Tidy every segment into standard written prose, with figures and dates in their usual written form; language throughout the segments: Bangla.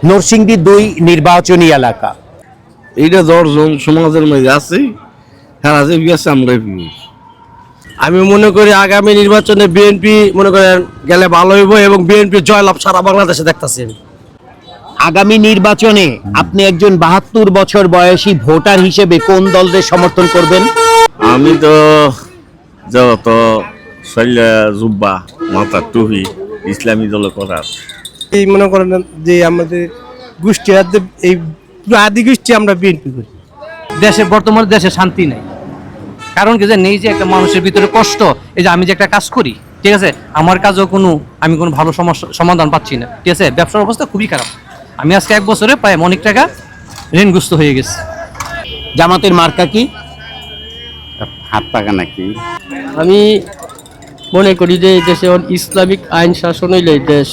নরসিংদী ২ নির্বাচনী এলাকা। এইটা ১০ জন সমাজের মধ্যে আছে, হ্যাঁ যে গেছে আমরা। আমি মনে করি আগামী নির্বাচনে বিএনপি মনে করেন গেলে ভালো হইব এবং বিএনপি জয়লাভ সারা বাংলাদেশে দেখতেছি। আগামী নির্বাচনে আপনি একজন ৭২ বছর বয়সী ভোটার হিসেবে কোন দলের সমর্থন করবেন? আমি তো যত শৈলা জুব্বা মাথা টুপি ইসলামী দল করার এই মনে করেন যে আমাদের গোষ্ঠী এই আদি গোষ্ঠী আমরা বিএনপি করি। বর্তমানে দেশে শান্তি নেই, কারণ কি যে নেই যে একটা মানুষের ভিতরে কষ্ট। এই যে আমি যে একটা কাজ করি, ঠিক আছে, আমার কাজও আমি কোনো ভালো সমস্যা সমাধান পাচ্ছি না, ঠিক আছে, ব্যবসার অবস্থা খুবই খারাপ। আমি আজকে 1 বছরে প্রায় অনেক টাকা ঋণগ্রস্ত হয়ে গেছে। জামাতের মার্কা কি? হাত পাকা নাকি? আমি মনে করি যে এই দেশে ইসলামিক আইন শাসন হইলে এই দেশ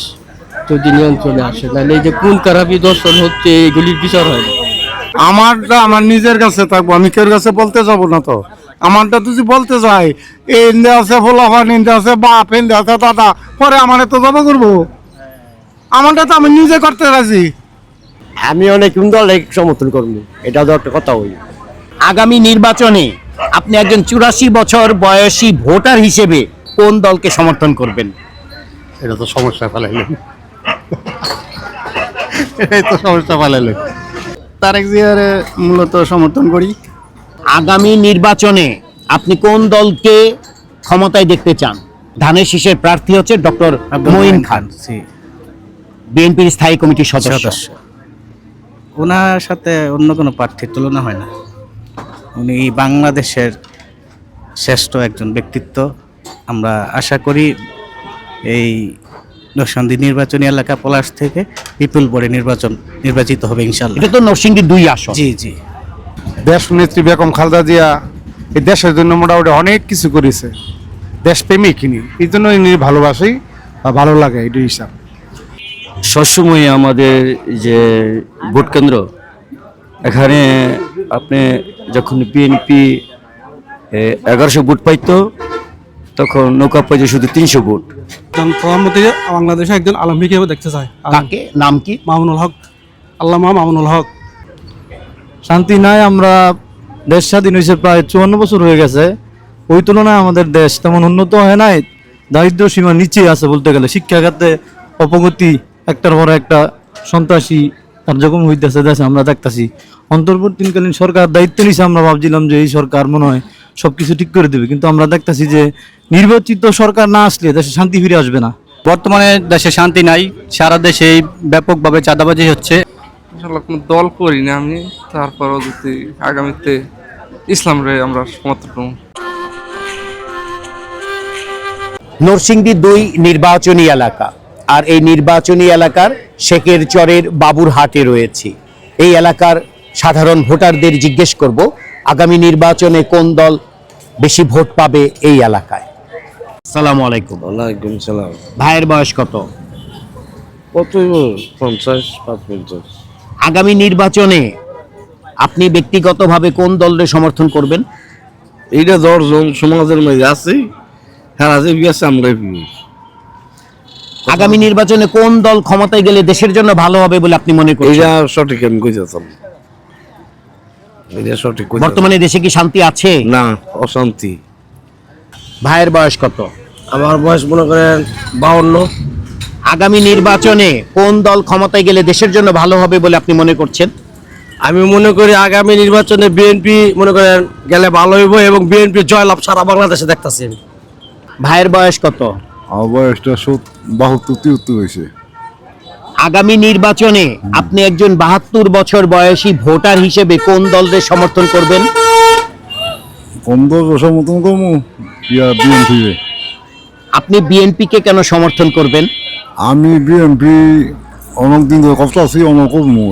যদি নিয়ন্ত্রণে আসে, তাহলে এই যে কোন খারাপি দর্শন হচ্ছে এগুলির বিচার হয় না। আমারটা আমার নিজের কাছে থাকবো, আমি কেউ কাছে বলতে যাব না। তো আমারটা যদি বলতে যাই ইন্দে আছে ফোলাফান, ইন্দে আছে বাপ, ইন্দে আছে দাদা, পরে আমার তো জমা করবো। আমারটা তো আমি নিজে করতে রাজি। আমি অনেক দল সমর্থন করবো, এটা তো একটা কথা হই। আগামী নির্বাচনে আপনি একজন ৮৪ বছর বয়সী ভোটার হিসেবে কোন দলকে সমর্থন করবেন? এটা তো সমস্যা ফেলাইলেন, এটাই তো সমস্যা ফেলাইলেন। তারেক জিয়ারে মূলত সমর্থন করি। আগামী নির্বাচনে আপনি কোন দলকে ক্ষমতায় দেখতে চান? ধানের শীষের প্রার্থী হচ্ছে ডক্টর মঈন খান, বিএনপির স্থায়ী কমিটির সদস্য। ওনার সাথে অন্য কোনো প্রার্থীর তুলনা হয় না। উনি বাংলাদেশের শ্রেষ্ঠ একজন ব্যক্তিত্ব। আমরা আশা করি এই নরসিংদী নির্বাচনী এলাকা পলাশ থেকে বিপুল ভোটে নির্বাচিত হবে ইনশাআল্লাহ। এটা তো নরসিংদী ২ আসন। জি জি। দেশ নেত্রী বেগম খালেদা জিয়া এই দেশের জন্য মোটামুটি অনেক কিছু করেছে, দেশপ্রেমিক ইনি, এই জন্য ইনি ভালোবাসি বা ভালো লাগে এই হিসাব। সবসময় আমাদের যে ভোট কেন্দ্র, এখানে আপনি যখন বিএনপি ১১০০ ভোট পাইতো, তখন নৌকা পাইছে শুধু ৩০০ ভোট। প্রধানমন্ত্রী বাংলাদেশে একজন আলম হিসেবে দেখতে চায়। কাকে? নাম কি? মামুনুল হক, আল্লামা মামুনুল হক। শান্তি নাই, আমরা দেশ স্বাধীন হয়েছে প্রায় ৫৪ বছর হয়ে গেছে। ওই তুলনায় আমাদের দেশ তেমন উন্নত হয় নাই, দারিদ্র সীমার নিচে আছে বলতে গেলে। শিক্ষা খাতে অপগতি, একটার পর একটা সন্ত্রাসী কার্যক্রম হইতেছে দেশে, আমরা দেখতেছি। অন্তর্বর্তীকালীন সরকার দায়িত্ব নিছে, আমরা ভাবছিলাম যে এই সরকার মনে হয় সবকিছু ঠিক করে দেবে, কিন্তু আমরা দেখতেছি যে নির্বাচিত সরকার না আসলে দেশে শান্তি ফিরে আসবে না। বর্তমানে দেশে শান্তি নাই, সারা দেশে ব্যাপকভাবে চাঁদাবাজি হচ্ছে। আসলে কোনো দল করি না আমি, তারপরও যদি আগামীতে ইসলাম রে আমরা সমর্থন করব। নরসিংদী ২ নির্বাচনী এলাকা, আর এই নির্বাচনী এলাকার শেখের চরের বাবুরহাটে রয়েছে। এই এলাকার সাধারণ ভোটারদের জিজ্ঞেস করব আগামী নির্বাচনে কোন দল বেশি ভোট পাবে এই এলাকায়। আসসালামু আলাইকুম। ওয়ালাইকুম সালাম। ভাইয়ের বয়স কত? কত? ৫০-৫৫। আগামী নির্বাচনে আপনি ব্যক্তিগতভাবে কোন দলের সমর্থন করবেন? এইটা ১০ জন সমাজের মধ্যে আছে, হ্যাঁ যে গেছে আমরা। আগামী নির্বাচনে কোন দল ক্ষমতায় গেলে দেশের জন্য ভালো হবে বলে আপনি মনে করেন? এটা সঠিক আমি কইতাম, এটা সঠিক। বর্তমানে দেশে কি শান্তি আছে? না, অশান্তি। ভাইয়ের বয়স কত? আমার বয়স মনে করেন 52। আগামী নির্বাচনে কোন দল ক্ষমতায় গেলে দেশের জন্য ভালো হবে বলে আপনি মনে করছেন? আমি মনে করি আগামী নির্বাচনে বিএনপি মনে করেন গেলে ভালো হইব এবং বিএনপি জয়লাভ সারা বাংলাদেশে দেখতেছি। ভাইয়ের বয়স কত? আমার বয়সটা ৭২-৭৩ হয়েছে। আগামী নির্বাচনে আপনি একজন ৭২ বছর বয়সী ভোটার হিসেবে কোন দলের সমর্থন করবেন? কোন দল সমর্থন করবো? বিএনপি। আপনি বিএনপিকে কেন সমর্থন করবেন? আমি বিএনপি অনেকদিন ধরে কষ্ট আছি, অনেক করবো।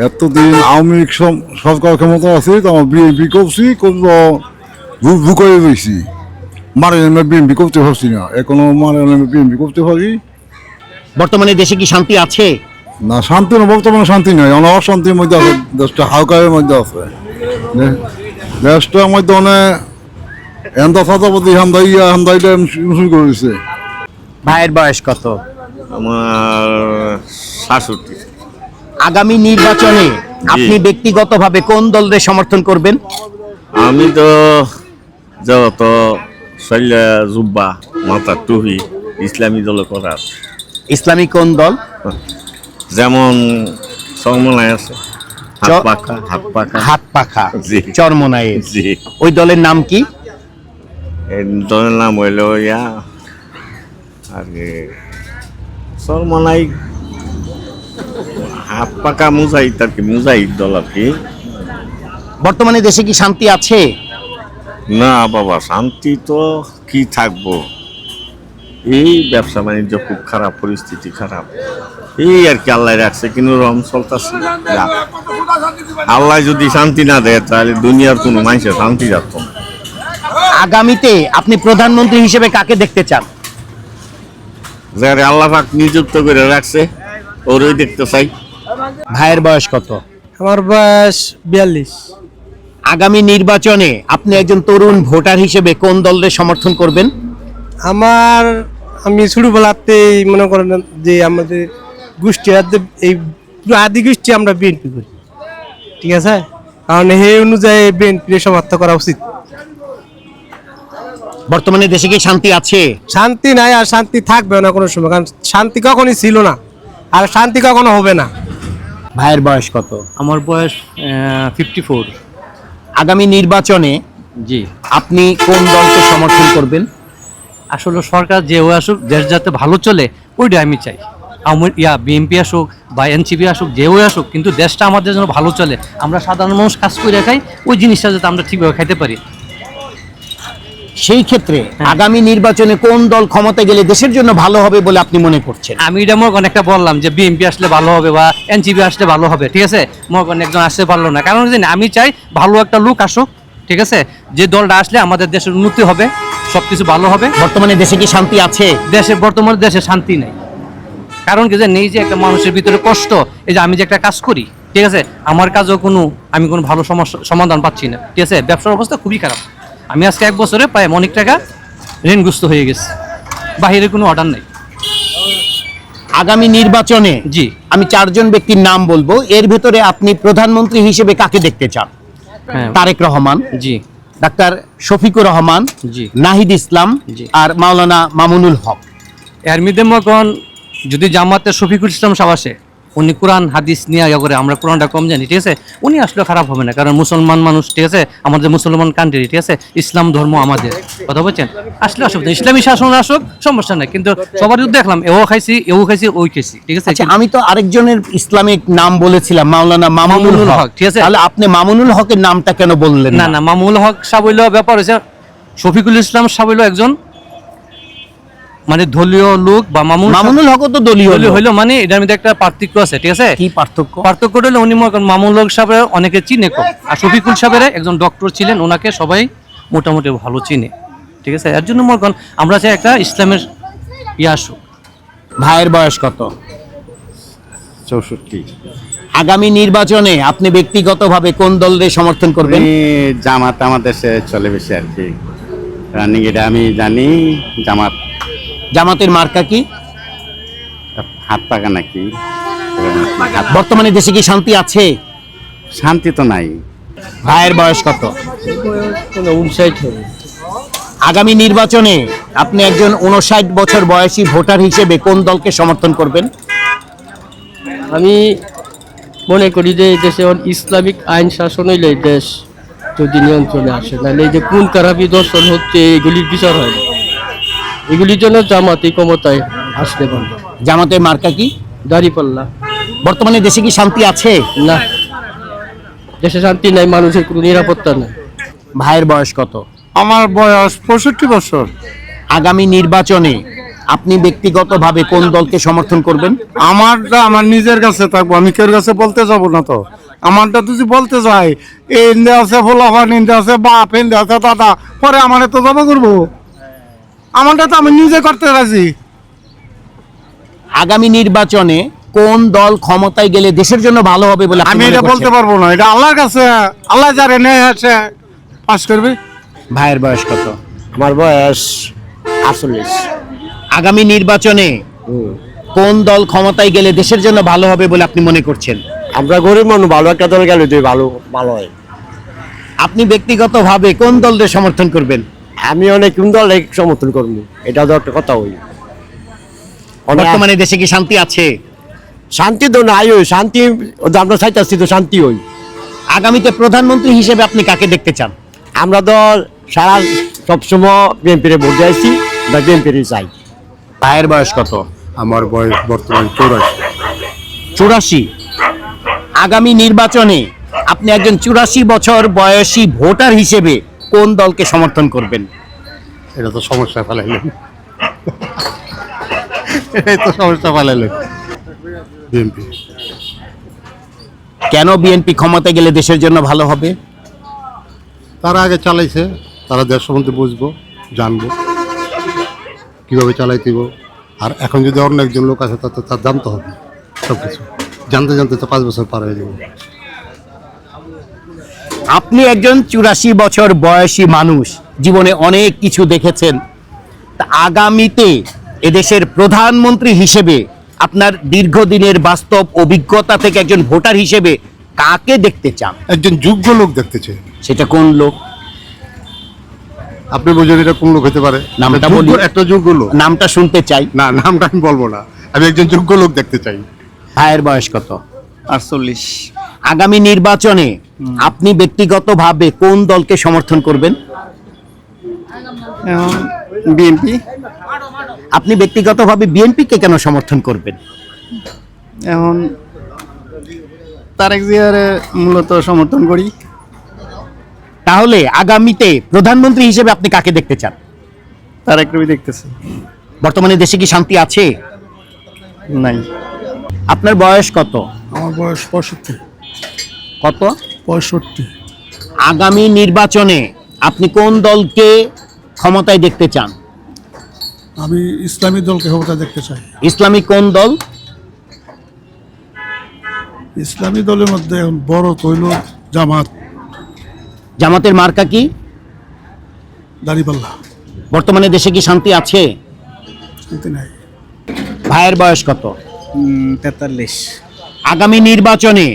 এতদিন আওয়ামী লীগ সরকার ক্ষমতা আছে, তো আমার বিএনপি করছি, করে রয়েছি। মারে বিএনপি করতে পারছি না, এখনো মারে বিএনপি করতে পারি। বর্তমানে দেশে কি শান্তি আছে? না, শান্তি না, বর্তমানে শান্তি নাই, অনেক অশান্তির মধ্যে আছে। দেশটা হালকারের মধ্যে আছে, দেশটার মধ্যে অনেক এন্দা ছাত্রপতি হামদাইটা শুরু করেছে। ভাইয়ের বয়স কত? আমার ৬৭। আগামী নির্বাচনে আপনি ব্যক্তিগতভাবে কোন দলের সমর্থন করবেন? আমি তো যত শৈলা জুব্বা মাথা টুপি ইসলামী দল করার, ইসলামী কোন দল? যেমন সমন্বয় আছে, হাত চ- পাখা হাত পাখা। হাত পাখা, জি। চরমনায়ের। জি, ওই দলের নাম কি? এই দলের নাম হইল ইয়া আর কি সমন্বয় হাত পাকা মুজাহিদ আর কি, মুজাহিদ দল আর কি। বর্তমানে দেশে কি শান্তি আছে? না বাবা, শান্তি তো কি থাকবো, এই ব্যবসা বাণিজ্য খুব খারাপ, পরিস্থিতি খারাপ, এই আর কি। আল্লাহ রাখছে কিন্তু রম চলতেছে। আল্লাহ যদি শান্তি না দেয় তাহলে দুনিয়ার কোনো মানুষের শান্তি যাত না। আগামীতে আপনি প্রধানমন্ত্রী হিসেবে কাকে দেখতে চান? যারা আল্লাহ পাক নিযুক্ত করে রাখছে ওরই দেখতে চাই। ভাইয়ের বয়স কত? আমার বয়স 42। আগামী নির্বাচনে আপনি একজন তরুণ ভোটার হিসেবে কোন দলের সমর্থন করবেন? আমি ছোটবেলাতেই মনে করেন যে আমাদের গোষ্ঠী এই পুরো আদি গোষ্ঠী আমরা বিএনপি করি, ঠিক আছে? কারণ সেই অনুযায়ী বিএনপি সমর্থন করা উচিত। বর্তমানে দেশে কি শান্তি আছে? শান্তি নাই আর শান্তি থাকবে না কোনো সময়, কারণ শান্তি কখনই ছিল না আর শান্তি কখনো হবে না। ভাইয়ের বয়স কত? আমার বয়স 54। আগামী নির্বাচনে জি, আপনি কোন দলকে সমর্থন করবেন? আসলে সরকার যে আসুক, দেশ যাতে ভালো চলে ওইটা আমি চাই। আমার বিএনপি আসুক বা এনসিপি আসুক, যে আসুক, কিন্তু দেশটা আমাদের জন্য ভালো চলে, আমরা সাধারণ মানুষ কাজ করে খাই, ওই জিনিসটা যাতে আমরা ঠিকভাবে খাইতে পারি। সেই ক্ষেত্রে আগামী নির্বাচনে কোন দল ক্ষমতায় গেলে দেশের জন্য ভালো হবে বলে আপনি মনে করছেন? আমি এটা মনে অনেকটা বললাম যে বিএনপি আসলে ভালো হবে বা এনসিপি আসলে ভালো হবে, ঠিক আছে? মনে একজন আসতে পারলো না, কারণ জানি আমি চাই ভালো একটা লোক আসুক, ঠিক আছে? যে দলটা আসলে আমাদের দেশের উন্নতি হবে, সবকিছু ভালো হবে। বর্তমানে দেশে কি শান্তি আছে? বর্তমানে দেশে শান্তি নেই, কারণ কি জানি এই যে একটা মানুষের ভিতরে কষ্ট, এই যে আমি যে একটা কাজ করি, ঠিক আছে, আমার কাজও আমি কোনো ভালো সমস্যা সমাধান পাচ্ছি না, ঠিক আছে? ব্যবসার অবস্থা খুবই খারাপ। আমি আজকে 1 বছরে প্রায় অনেক টাকা ঋণগ্রস্ত হয়ে গেছে, বাহিরে কোনো অর্ডার নেই। আগামী নির্বাচনে জি, আমি 4 জন ব্যক্তির নাম বলবো, এর ভেতরে আপনি প্রধানমন্ত্রী হিসেবে কাকে দেখতে চান? হ্যাঁ, তারেক রহমান, জি, ডাক্তার শফিকুর রহমান, জি, নাহিদ ইসলাম, জি। আর মাওলানা মামুনুল হক। এর মধ্যে মকন যদি জামাতে শফিকুল ইসলাম সাহেব আসে, উনি কোরআন হাদিস নিয়ে ইয়া করে, আমরা কোরআনটা কম জানি, ঠিক আছে? উনি আসলে খারাপ হবে না, কারণ মুসলমান মানুষ, ঠিক আছে? আমাদের মুসলমান কান্ট্রি, ঠিক আছে? ইসলাম ধর্ম আমাদের, কথা বলছেন? আসলে অসুবিধা, ইসলামী শাসন আসুক, সমস্যা নাই, কিন্তু সবার যুদ্ধ দেখলাম এও খাইছি, ওই খাইছি, ঠিক আছে? আচ্ছা, আমি তো আরেকজনের ইসলামিক নাম বলেছিলাম, মাওলানা মামুনুল মামুনুল হক, হক, ঠিক আছে? তাহলে আপনি মামুনুল হকের নামটা কেন বললেন না না, মামুনুল হক সাহেব হইলো ব্যাপার হয়েছে, শফিকুল ইসলাম সাহেব হইলো একজন মানে দলীয় লোক, বা মামুনুল হক তো দলীয় লোক। হইলো, মানে এটার মধ্যে একটা পার্থক্য আছে, ঠিক আছে? কি পার্থক্য? পার্থক্যটা হলো উনি মামুনুল হক সাহেবের অনেকে চিনে কম, আর শফিকুল সাহেবের একজন ডক্টর ছিলেন, ওনাকে সবাই মোটামুটি ভালো চিনে, ঠিক আছে? এর জন্য মনে করেন আমরা চাই একটা ইসলামের আসুক। ভাইয়ের বয়স কত? 64। আগামী নির্বাচনে আপনি ব্যক্তিগতভাবে কোন দলের সমর্থন করবেন? জামাত আমাদের দেশে চলে বেশি আর কি, রানিং এটা আমি জানি। জামাত জামাতের মার্কা কি? হাত পাকা নাকি। বর্তমানে দেশে কি শান্তি আছে? শান্তি তো নাই। ভাইয়ের বয়স কত? 59 হবে। আগামী নির্বাচনে আপনি একজন 59 বছর বয়সী ভোটার হিসেবে কোন দলকে সমর্থন করবেন? আমি মনে করি যে এই দেশে ইসলামিক আইন শাসন হইলে এই দেশ যদি নিয়ন্ত্রণে আসে, নাহলে এই যে কোন খারাপি দর্শন হচ্ছে এগুলির বিচার হয় না। এগুলির জন্য জামাত এই ক্ষমতায় আসতে পারবে। জামাতের মার্কা কি? দাঁড়িপাল্লা। বর্তমানে দেশে কি শান্তি আছে? না, দেশে শান্তি নাই, মানুষের কোনো নিরাপত্তা নেই। ভাইয়ের বয়স কত? আমার বয়স 65 বছর। আগামী নির্বাচনে আপনি ব্যক্তিগতভাবে কোন দলকে সমর্থন করবেন? আমারটা আমার নিজের কাছে থাকবো, আমি কেউ কাছে বলতে যাব না। তো আমারটা যদি বলতে যাই, এই ইন্দে আছে ফোলাফান, ইন্দে আছে বাপ, ইন্দে আছে দাদা, পরে আমার তো জমা করবো। আমারটা তো আমি নিজে করতে রাজি। আগামী নির্বাচনে কোন দল ক্ষমতায় গেলে দেশের জন্য ভালো হবে বলে আপনি আমি মনে এটা করছেন? বলতে পারবো না, এটা আল্লাহর কাছে। আল্লাহ যারে নেয় আছে পাস করবে। ভাইয়ের বয়স কত? আমার বয়স 48। আগামী নির্বাচনে কোন দল ক্ষমতায় গেলে দেশের জন্য ভালো হবে বলে আপনি মনে করছেন? আমরা গরিব মানুষ, ভালো একটা দল গেলে তো ভালো ভালো হয়। আপনি ব্যক্তিগতভাবে কোন দলের সমর্থন করবেন? আমি অনেক কোন দল সমর্থন করবো, এটা তো একটা কথা হই। বর্তমানে দেশে কি শান্তি আছে? শান্তি তো নাই, ওই শান্তি আমরা চাইতেছি তো শান্তি হই। আগামীতে প্রধানমন্ত্রী হিসেবে আপনি কাকে দেখতে চান? আমরা তো সারা সবসময় বিএনপির ভোট দিয়েছি বা বিএনপিরই চাই। ভাইয়ের বয়স কত? আমার বয়স বর্তমান 84। 84। আগামী নির্বাচনে আপনি একজন 84 বছর বয়সী ভোটার হিসেবে কোন দলকে সমর্থন করবেন? এটা তো সমস্যা ফেলাইলেন, এটাই তো সমস্যা ফেলাইলেন। বিএনপি। কেন বিএনপি ক্ষমতায় গেলে দেশের জন্য ভালো হবে? তারা আগে চালাইছে, তারা দেশ সম্বন্ধে বুঝবো, জানবো কিভাবে চালাইতেব। আর এখন যদি অন্য একজন লোক আছে তার জানতে হবে সব কিছু, জানতে জানতে তো 5 বছর পার হয়ে যাবে। আপনি একজন 84 বছর বয়সী মানুষ, জীবনে অনেক কিছু দেখেছেন। তা আগামীতে এদেশের প্রধানমন্ত্রী হিসেবে আপনার দীর্ঘদিনের বাস্তব অভিজ্ঞতা থেকে একজন ভোটার হিসেবে কাকে দেখতে চান? একজন যোগ্য লোক দেখতে চাই। সেটা কোন লোক? আপনি বোঝেন এটা কোন লোক হতে পারে? নামটা যোগ্য, বলি। একটা যোগ্য লোক। নামটা শুনতে চাই। না, নামটা আমি বলবো না, আমি একজন যোগ্য লোক দেখতে চাই। ভাইয়ের বয়স কত? 48। আগামী নির্বাচনে আপনি ব্যক্তিগতভাবে কোন দলকে সমর্থন করবেন? বিএনপি। আপনি ব্যক্তিগতভাবে বিএনপিকে কেন সমর্থন করবেন? এখন তারেক জিয়ার মূলত সমর্থন করি। তাহলে আগামীতে প্রধানমন্ত্রী হিসেবে আপনি কাকে দেখতে চান? তারেক রবি দেখতেছি। বর্তমানে দেশে কি শান্তি আছে? নাই। আপনার বয়স কত? আমার বয়স 65। কত? 65। আগামী নির্বাচনে আপনি কোন দলকে ক্ষমতায় দেখতে চান? আমি ইসলামী দলকে ক্ষমতা দেখতে চাই। ইসলামী কোন দল? ইসলামী দলের মধ্যে এখন বড় তৈল জামাত, জামাতের মার্কা কি? দাড়িপাল্লা। বর্তমানে দেশে কি শান্তি আছে? শান্তি নাই। ভাইয়ের বয়স কত? 43। আগামী নির্বাচনে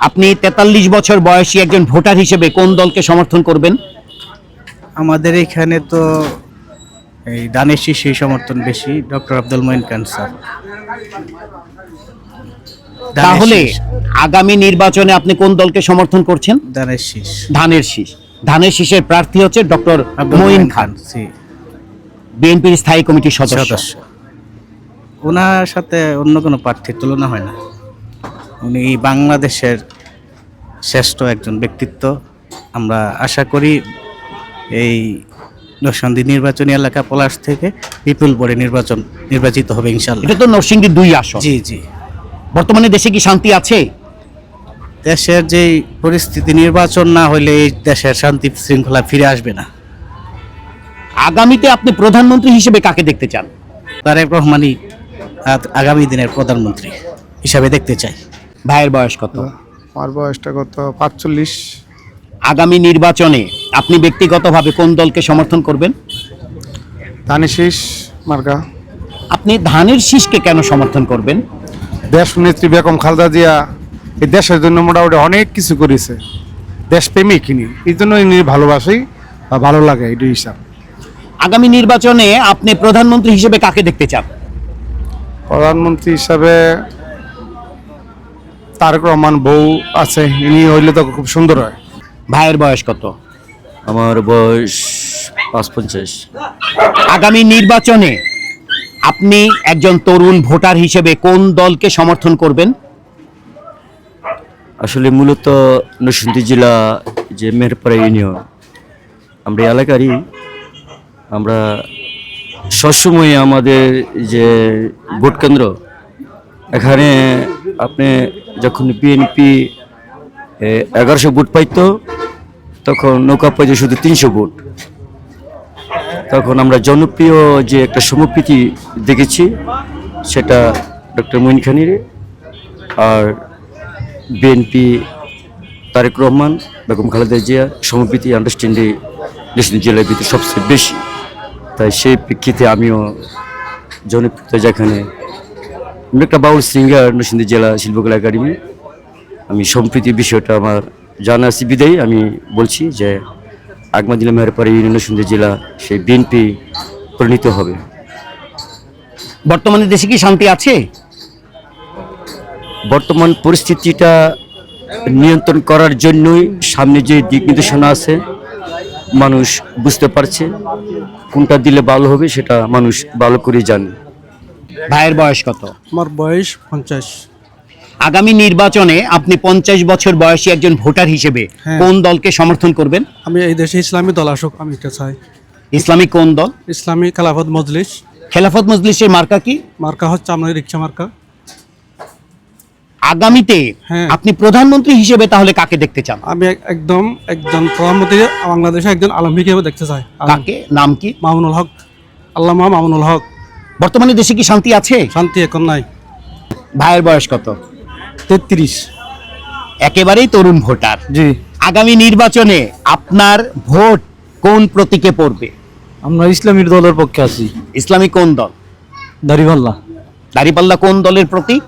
আপনি 43 বছর বয়সী একজন ভোটার হিসেবে কোন দলকে সমর্থন করবেন? আমাদের এখানে তো এই দানের শীষের সমর্থন বেশি, ডক্টর আব্দুল মঈন খান স্যার। তাহলে আগামী নির্বাচনে আপনি কোন দলকে সমর্থন করছেন? দানের শীষ। ধানের শীষ। ধানের শীষের প্রার্থী হচ্ছে ডক্টর আব্দুল মঈন খান, জি, বিএনপির স্থায়ী কমিটির সদস্য। সদস্য। ওনার সাথে অন্য কোনো প্রার্থীর তুলনা হয় না। উনি বাংলাদেশের শ্রেষ্ঠ একজন ব্যক্তিত্ব। আমরা আশা করি এই নরসিংদী নির্বাচনী এলাকা পলাশ থেকে বিপুল বোর্ডে নির্বাচিত হবে ইনশাল্লাহ। এটা তো নরসিংদী 2 আসন। জি জি। বর্তমানে দেশে কি শান্তি আছে? দেশের যে পরিস্থিতি, নির্বাচন না হলে এই দেশের শান্তি শৃঙ্খলা ফিরে আসবে না। আগামীতে আপনি প্রধানমন্ত্রী হিসেবে কাকে দেখতে চান? তারেক রহমানই আগামী দিনের প্রধানমন্ত্রী হিসাবে দেখতে চাই। ভাইয়ের বয়স কত? আমার বয়সটা কত? 45। আগামী নির্বাচনে আপনি ব্যক্তিগতভাবে কোন দলকে সমর্থন করবেন? ধানের শীষ মার্কা। আপনি ধানের শীষকে কেন সমর্থন করবেন? দেশ নেত্রী বেগম খালেদা জিয়া এই দেশের জন্য মোটামুটি অনেক কিছু করেছে, দেশপ্রেমিক ইনি, এই জন্য ইনি ভালোবাসি বা ভালো লাগে এই হিসাব। আগামী নির্বাচনে আপনি প্রধানমন্ত্রী হিসেবে কাকে দেখতে চান? প্রধানমন্ত্রী হিসাবে তারেক রহমান বউ আছে, ইনি হইলে তো খুব সুন্দর হয়। ভাইয়ের বয়স কত? আমার বয়স 55। আগামী নির্বাচনে আপনি একজন তরুণ ভোটার হিসেবে কোন দলকে সমর্থন করবেন? আসলে মূলত নরসিংদী জেলা যে মেহেরপাড়া ইউনিয়ন, আমরা এই এলাকারই। আমরা সবসময় আমাদের যে ভোট কেন্দ্র, এখানে আপনি যখন বিএনপি 1100 ভোট পাইতো, তখন নৌকা পাইতো শুধু 300 ভোট। তখন আমরা জনপ্রিয় যে একটা সমপ্রীতি দেখেছি, সেটা ডক্টর মঈন খানের। আর বিএনপি তারেক রহমান, বেগম খালেদা জিয়া সমপ্রীতি আন্ডারস্ট্যান্ডিং নরসিংদী জেলার ভিতরে সবচেয়ে বেশি। তাই সেই প্রেক্ষিতে আমিও জনপ্রিয়তা যেখানে আমি একটা বাউল সিঙ্গার, নরসিংদী জেলা শিল্পকলা একাডেমি। আমি সম্প্রীতি বিষয়টা আমার জানা আছে বিদায়ী আমি বলছি যে আগামী দিনে মেয়ের পরে নরসিংদী জেলা সেই বিএনপি পরিণত হবে। বর্তমানে দেশে কি শান্তি আছে? বর্তমান পরিস্থিতিটা নিয়ন্ত্রণ করার জন্যই সামনে যে দিক নির্দেশনা আছে মানুষ বুঝতে পারছে, কোনটা দিলে ভালো হবে সেটা মানুষ ভালো করে জানে। ভাইয়ের বয়স কত? আমার বয়স 50। আগামী নির্বাচনে আপনি 50 বছর বয়সী একজন ভোটার হিসেবে হ্যাঁ। কোন দলকে সমর্থন করবেন? আমি এই দেশে ইসলামী দল আসুক আমি এটা চাই। ইসলামী কোন দল? ইসলামী খেলাফত মজলিস। খেলাফত মজলিসের মার্কা কি? মার্কা হচ্ছে আমাদের রিক্সা মার্কা। আগামীতে হ্যাঁ। আপনি প্রধানমন্ত্রী হিসেবে তাহলে কাকে দেখতে চান? আমি একদম একজন প্রধানমন্ত্রী বাংলাদেশে একজন আলম হিসেবে দেখতে চাই। কাকে? নাম কি? মামুনুল হক, আল্লামা মামুনুল হক। বর্তমানে দেশে কি শান্তি আছে? শান্তি এখন নাই। ভাইয়ের বয়স কত? 33। একেবারেই তরুণ ভোটার। জি, আগামী নির্বাচনে আপনার ভোট কোন প্রতীকে পড়বে? আমরা ইসলামীর দলের পক্ষে আছি। ইসলামী কোন দল? দাড়িপাল্লা। দাঁড়িপাল্লা কোন দলের প্রতীক?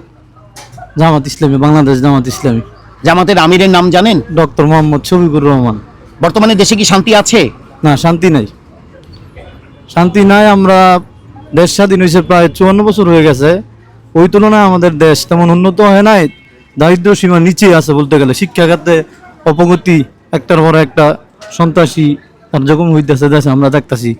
জামাত ইসলামী, বাংলাদেশ জামাত ইসলামী। জামাতের আমিরের নাম জানেন? ডক্টর মোহাম্মদ শফিকুর রহমান। বর্তমানে দেশে কি শান্তি আছে? না, শান্তি নাই, শান্তি নাই। আমরা দেশ স্বাধীন হয়েছে প্রায় 54 বছর হয়ে গেছে। ওই তুলনায় আমাদের দেশ তেমন উন্নত হয় নাই, দারিদ্র সীমার নিচে আছে বলতে গেলে। শিক্ষা খাতে অপগতি, একটার পর একটা সন্ত্রাসী কার্যক্রম হইতেছে দেশে, আমরা দেখতেছি।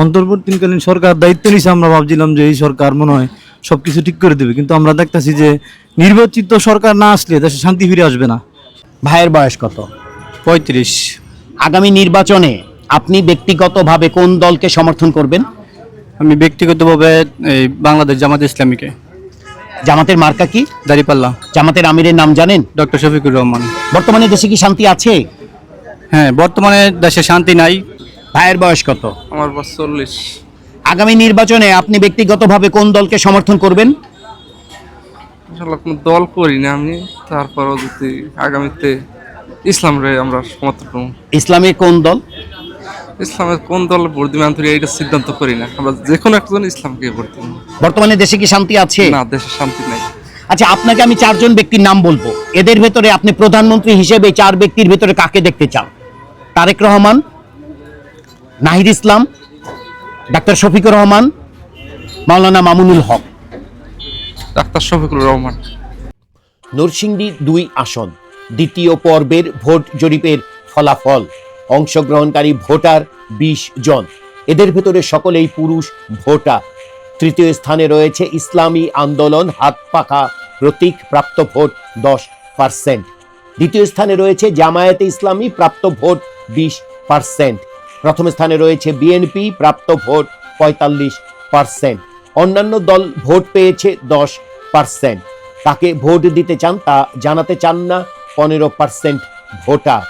অন্তর্বর্তীকালীন সরকার দায়িত্ব নিছে, আমরা ভাবছিলাম যে এই সরকার মনে হয় সবকিছু ঠিক করে দেবে, কিন্তু আমরা দেখতেছি যে নির্বাচিত সরকার না আসলে দেশে শান্তি ফিরে আসবে না। ভাইয়ের বয়স কত? 35। আগামী নির্বাচনে আপনি ব্যক্তিগতভাবে কোন দলকে সমর্থন করবেন? আমি ব্যক্তিগতভাবে এই বাংলাদেশ জামাত ইসলামীকে। জামাতের মার্কা কি? দাড়িপাল্লা। জামাতের আমিরের নাম জানেন? ডক্টর শফিকুর রহমান। বর্তমানে দেশে কি শান্তি আছে? হ্যাঁ, বর্তমানে দেশে শান্তি নাই। ভাইয়ের বয়স কত? আমার বয়স 40। আগামী নির্বাচনে আপনি ব্যক্তিগতভাবে কোন দলকে সমর্থন করবেন? আসলে কোনো দল করি না আমি, তারপরও যদি আগামীতে ইসলামরে আমরা সমর্থন করব। ইসলামের কোন দল? ইসলামের কোন দল ভোট দিবে আমি এইটা সিদ্ধান্ত করি না, আমরা যে কোনো একজন ইসলামকে ভোট দিব। বর্তমানে দেশে কি শান্তি আছে? না, দেশে শান্তি নাই। আচ্ছা, আপনাকে আমি 4 জন ব্যক্তির নাম বলবো, এদের ভেতরে আপনি প্রধানমন্ত্রী হিসেবে 4 ব্যক্তির ভেতরে কাকে দেখতে চান? তারেক রহমান, নাহিদ ইসলাম, ডাক্তার শফিকুর রহমান, মাওলানা মামুনুল হক। ডাক্তার শফিকুর রহমান। নরসিংদী 2 আসন দ্বিতীয় পর্বের ভোট জরিপের ফলাফল। অংশগ্রহণকারী ভোটার 20 জন, এদের ভেতরে সকলেই পুরুষ ভোটার। তৃতীয় স্থানে রয়েছে ইসলামী আন্দোলন হাত পাখা প্রতীক, প্রাপ্ত ভোট 10%। দ্বিতীয় স্থানে রয়েছে জামায়াতে ইসলামী, প্রাপ্ত ভোট 20%। প্রথম স্থানে রয়েছে বিএনপি, প্রাপ্ত ভোট 45%। অন্যান্য দল ভোট পেয়েছে 10%। কাকে ভোট দিতে চান তা জানাতে চান না 15% ভোটার।